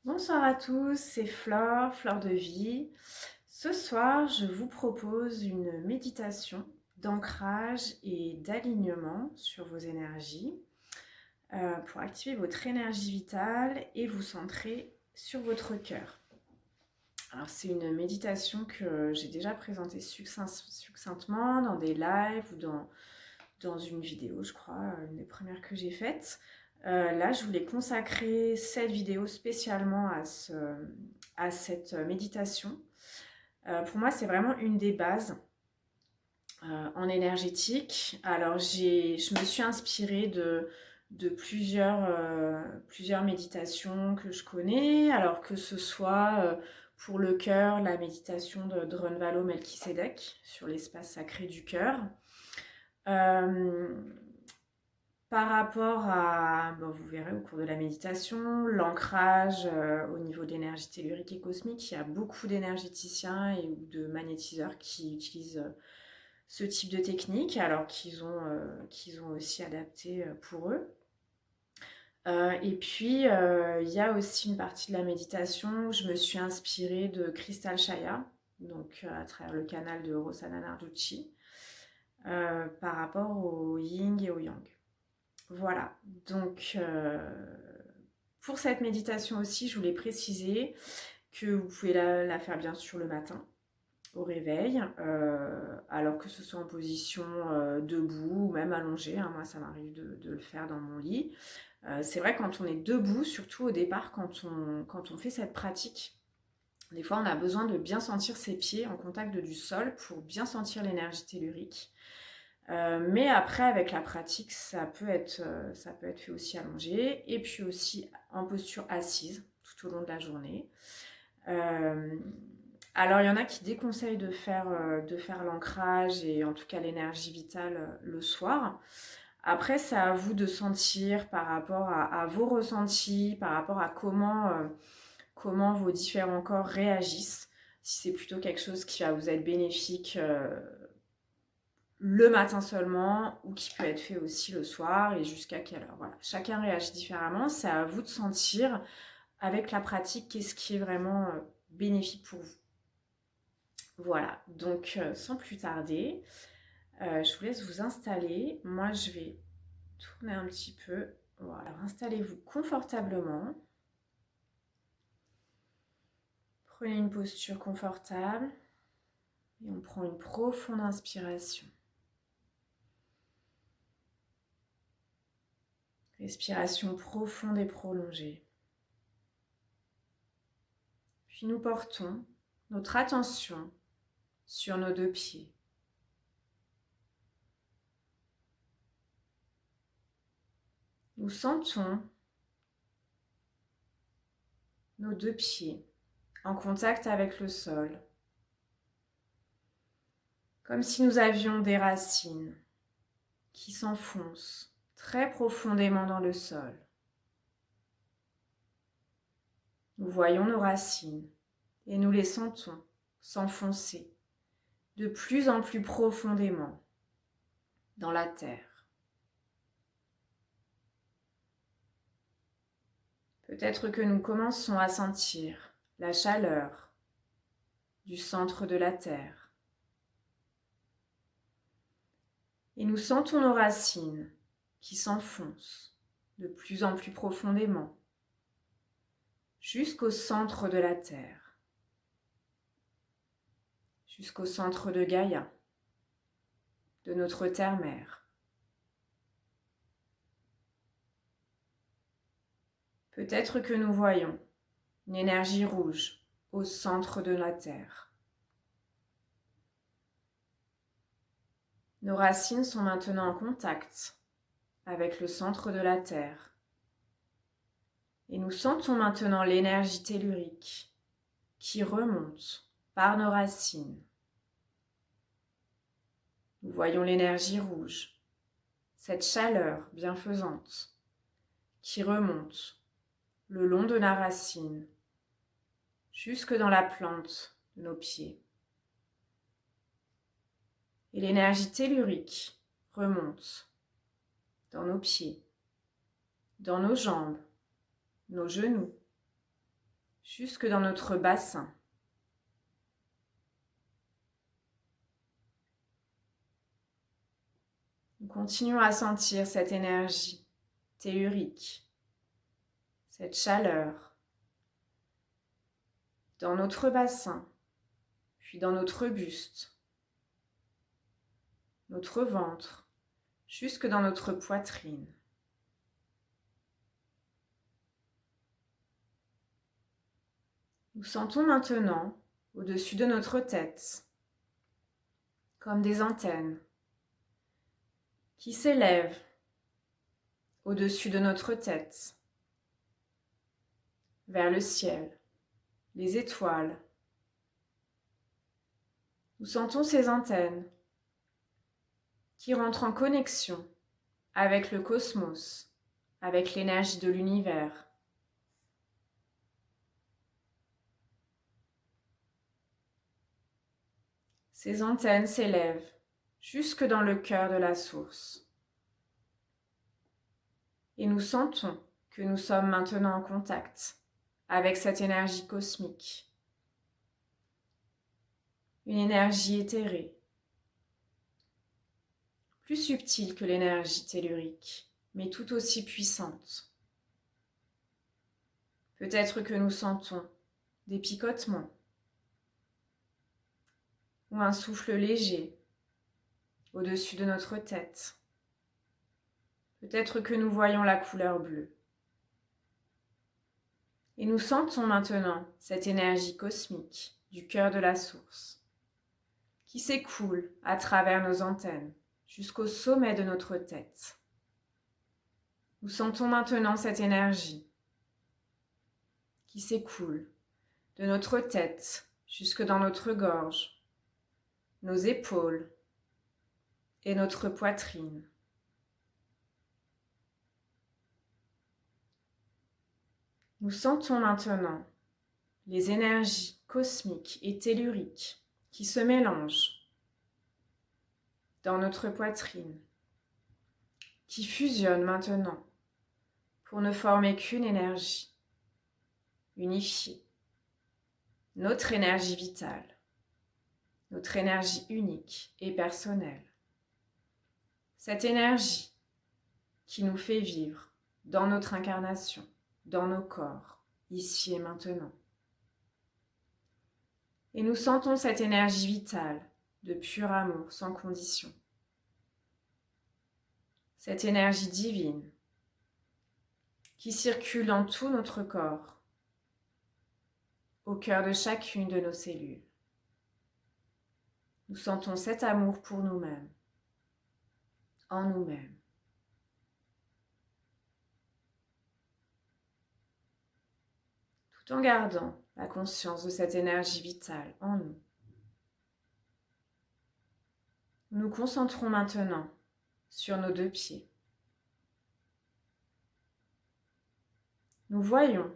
Bonsoir à tous, c'est Flore, Fleur de Vie. Ce soir, je vous propose une méditation d'ancrage et d'alignement sur vos énergies pour activer votre énergie vitale et vous centrer sur votre cœur. Alors, c'est une méditation que j'ai déjà présentée succinctement dans des lives ou dans une vidéo, je crois, une des premières que j'ai faites. Là, je voulais consacrer cette vidéo spécialement à cette méditation. Pour moi, c'est vraiment une des bases en énergétique. Alors, je me suis inspirée de plusieurs méditations que je connais, alors que ce soit pour le cœur, la méditation de Drunvalo Melchizedek sur l'espace sacré du cœur. Par rapport à, vous verrez au cours de la méditation, l'ancrage au niveau de l'énergie tellurique et cosmique, il y a beaucoup d'énergéticiens et ou de magnétiseurs qui utilisent ce type de technique, alors qu'ils ont aussi adapté pour eux. Et puis, il y a aussi une partie de la méditation où je me suis inspirée de Crystal Shaya, donc à travers le canal de Rossana Narducci, par rapport au yin et au yang. Voilà, donc pour cette méditation aussi, je voulais préciser que vous pouvez la faire bien sûr le matin, au réveil, alors que ce soit en position debout ou même allongée. Moi, ça m'arrive de le faire dans mon lit. C'est vrai quand on est debout, surtout au départ, quand on fait cette pratique, des fois on a besoin de bien sentir ses pieds en contact du sol pour bien sentir l'énergie tellurique. Mais après, avec la pratique, ça peut être fait aussi allongé et puis aussi en posture assise tout au long de la journée. Alors, il y en a qui déconseillent de faire l'ancrage et en tout cas l'énergie vitale le soir. Après, c'est à vous de sentir par rapport à vos ressentis, par rapport à comment vos différents corps réagissent. Si c'est plutôt quelque chose qui va vous être bénéfique le matin seulement ou qui peut être fait aussi le soir et jusqu'à quelle heure. Voilà. Chacun réagit différemment. C'est à vous de sentir avec la pratique qu'est-ce qui est vraiment bénéfique pour vous. Voilà, donc sans plus tarder, je vous laisse vous installer. Moi, je vais tourner un petit peu. Voilà, alors installez-vous confortablement. Prenez une posture confortable et on prend une profonde inspiration. Respiration profonde et prolongée. Puis nous portons notre attention sur nos deux pieds. Nous sentons nos deux pieds en contact avec le sol, comme si nous avions des racines qui s'enfoncent très profondément dans le sol. Nous voyons nos racines et nous les sentons s'enfoncer de plus en plus profondément dans la terre. Peut-être que nous commençons à sentir la chaleur du centre de la terre. Et nous sentons nos racines qui s'enfoncent de plus en plus profondément jusqu'au centre de la terre, jusqu'au centre de Gaïa, de notre terre-mère. Peut-être que nous voyons une énergie rouge au centre de la terre. Nos racines sont maintenant en contact avec le centre de la terre. Et nous sentons maintenant l'énergie tellurique qui remonte par nos racines. Nous voyons l'énergie rouge, cette chaleur bienfaisante qui remonte le long de la racine jusque dans la plante de nos pieds. Et l'énergie tellurique remonte dans nos pieds, dans nos jambes, nos genoux, jusque dans notre bassin. Nous continuons à sentir cette énergie tellurique, cette chaleur dans notre bassin, puis dans notre buste, notre ventre, jusque dans notre poitrine. Nous sentons maintenant, au-dessus de notre tête, comme des antennes qui s'élèvent au-dessus de notre tête, vers le ciel, les étoiles. Nous sentons ces antennes qui rentrent en connexion avec le cosmos, avec l'énergie de l'univers. Ces antennes s'élèvent jusque dans le cœur de la source. Et nous sentons que nous sommes maintenant en contact avec cette énergie cosmique. Une énergie éthérée, plus subtile que l'énergie tellurique, mais tout aussi puissante. Peut-être que nous sentons des picotements ou un souffle léger au-dessus de notre tête. Peut-être que nous voyons la couleur bleue. Et nous sentons maintenant cette énergie cosmique du cœur de la source qui s'écoule à travers nos antennes jusqu'au sommet de notre tête. Nous sentons maintenant cette énergie qui s'écoule de notre tête jusque dans notre gorge, nos épaules et notre poitrine. Nous sentons maintenant les énergies cosmiques et telluriques qui se mélangent dans notre poitrine, qui fusionnent maintenant pour ne former qu'une énergie unifiée, notre énergie vitale, notre énergie unique et personnelle. Cette énergie qui nous fait vivre dans notre incarnation, dans nos corps, ici et maintenant. Et nous sentons cette énergie vitale de pur amour sans condition. Cette énergie divine qui circule dans tout notre corps, au cœur de chacune de nos cellules. Nous sentons cet amour pour nous-mêmes, en nous-mêmes. Tout en gardant la conscience de cette énergie vitale en nous. Nous nous concentrons maintenant sur nos deux pieds. Nous voyons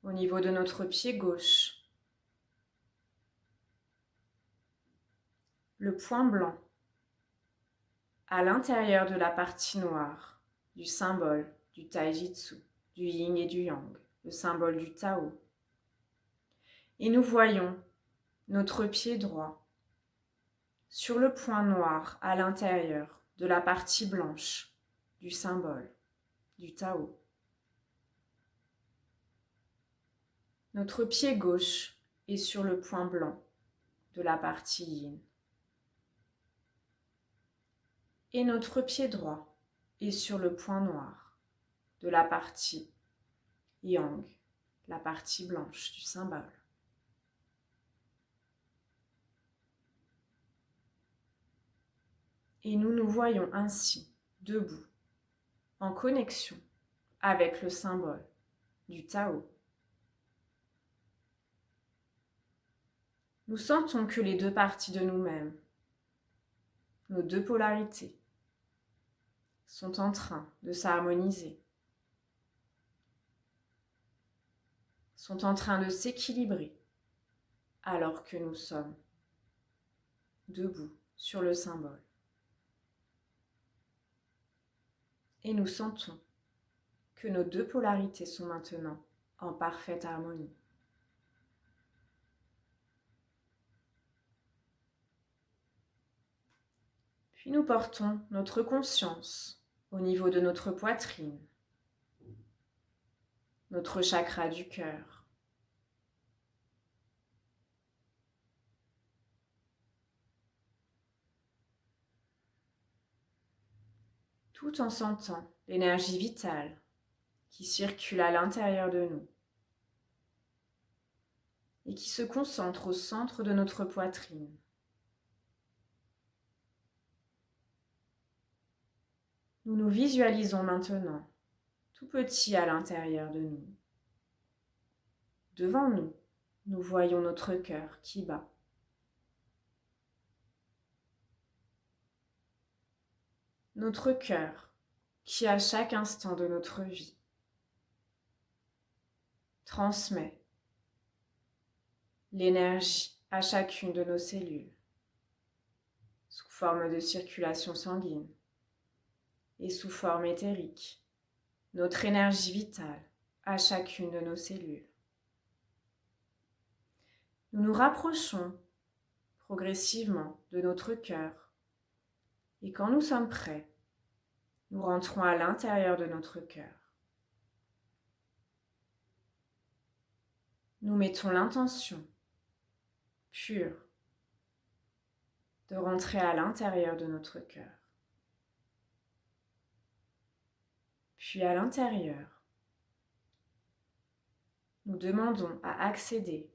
au niveau de notre pied gauche le point blanc à l'intérieur de la partie noire du symbole du Taijitsu, du Yin et du Yang, le symbole du Tao. Et nous voyons notre pied droit sur le point noir à l'intérieur de la partie blanche du symbole du Tao. Notre pied gauche est sur le point blanc de la partie Yin. Et notre pied droit est sur le point noir de la partie Yang, la partie blanche du symbole. Et nous nous voyons ainsi debout, en connexion avec le symbole du Tao. Nous sentons que les deux parties de nous-mêmes, nos deux polarités, sont en train de s'harmoniser, sont en train de s'équilibrer, alors que nous sommes debout sur le symbole. Et nous sentons que nos deux polarités sont maintenant en parfaite harmonie. Puis nous portons notre conscience au niveau de notre poitrine, notre chakra du cœur. Tout en sentant l'énergie vitale qui circule à l'intérieur de nous et qui se concentre au centre de notre poitrine. Nous nous visualisons maintenant tout petits à l'intérieur de nous. Devant nous, nous voyons notre cœur qui bat. Notre cœur qui, à chaque instant de notre vie, transmet l'énergie à chacune de nos cellules sous forme de circulation sanguine et sous forme éthérique, notre énergie vitale à chacune de nos cellules. Nous nous rapprochons progressivement de notre cœur et quand nous sommes prêts, nous rentrons à l'intérieur de notre cœur. Nous mettons l'intention pure de rentrer à l'intérieur de notre cœur. Puis à l'intérieur, nous demandons à accéder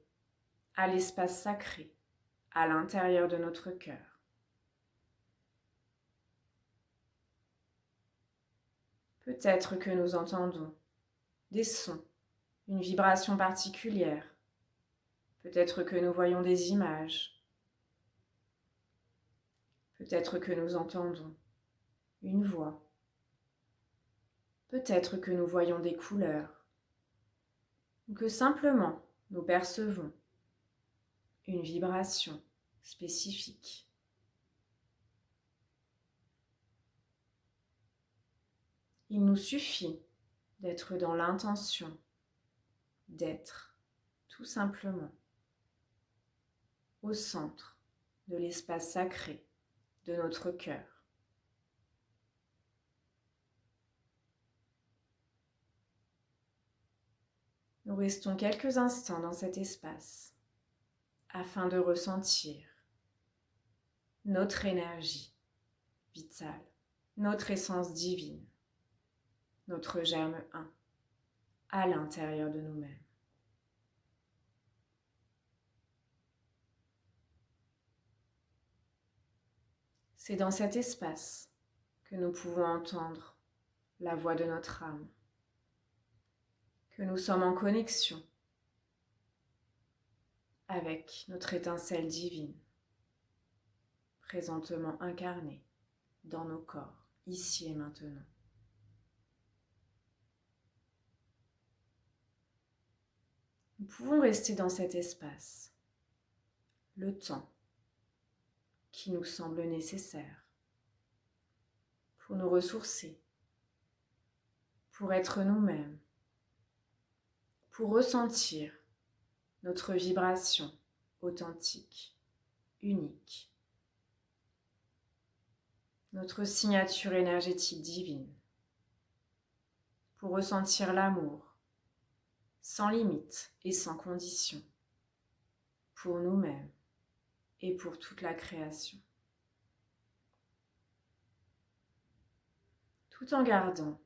à l'espace sacré à l'intérieur de notre cœur. Peut-être que nous entendons des sons, une vibration particulière. Peut-être que nous voyons des images. Peut-être que nous entendons une voix. Peut-être que nous voyons des couleurs. Ou que simplement nous percevons une vibration spécifique. Il nous suffit d'être dans l'intention d'être tout simplement au centre de l'espace sacré de notre cœur. Nous restons quelques instants dans cet espace afin de ressentir notre énergie vitale, notre essence divine, notre germe 1 à l'intérieur de nous-mêmes. C'est dans cet espace que nous pouvons entendre la voix de notre âme, que nous sommes en connexion avec notre étincelle divine, présentement incarnée dans nos corps, ici et maintenant. Nous pouvons rester dans cet espace le temps qui nous semble nécessaire pour nous ressourcer, pour être nous-mêmes, pour ressentir notre vibration authentique, unique, notre signature énergétique divine, pour ressentir l'amour sans limite et sans condition, pour nous-mêmes et pour toute la création. Tout en gardant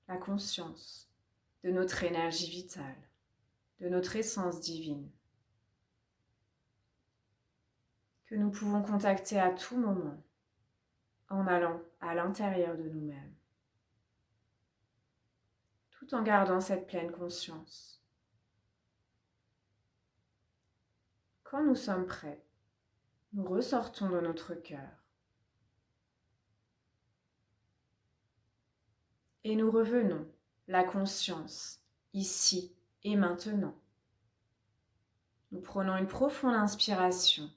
la conscience de notre énergie vitale, de notre essence divine, que nous pouvons contacter à tout moment en allant à l'intérieur de nous-mêmes, tout en gardant cette pleine conscience. Quand nous sommes prêts, nous ressortons de notre cœur et nous revenons la conscience ici et maintenant. Nous prenons une profonde inspiration.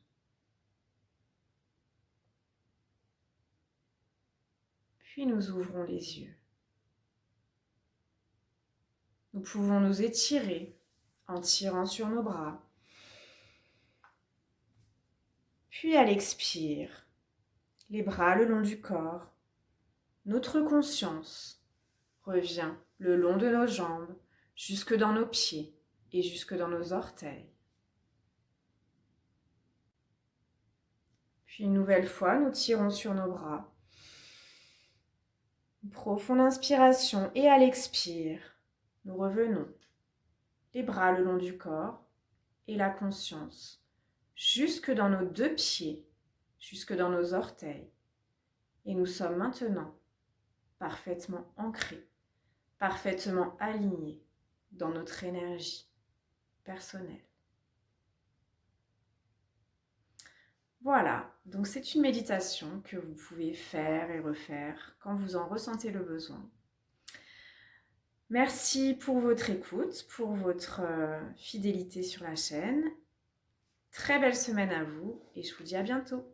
Puis nous ouvrons les yeux. Nous pouvons nous étirer en tirant sur nos bras. Puis à l'expire, les bras le long du corps. Notre conscience revient le long de nos jambes, jusque dans nos pieds et jusque dans nos orteils. Puis une nouvelle fois, nous tirons sur nos bras. Une profonde inspiration et à l'expire, nous revenons. Les bras le long du corps et la conscience, jusque dans nos deux pieds, jusque dans nos orteils. Et nous sommes maintenant parfaitement ancrés, parfaitement alignés dans notre énergie personnelle. Voilà, donc c'est une méditation que vous pouvez faire et refaire quand vous en ressentez le besoin. Merci pour votre écoute, pour votre fidélité sur la chaîne. Très belle semaine à vous et je vous dis à bientôt.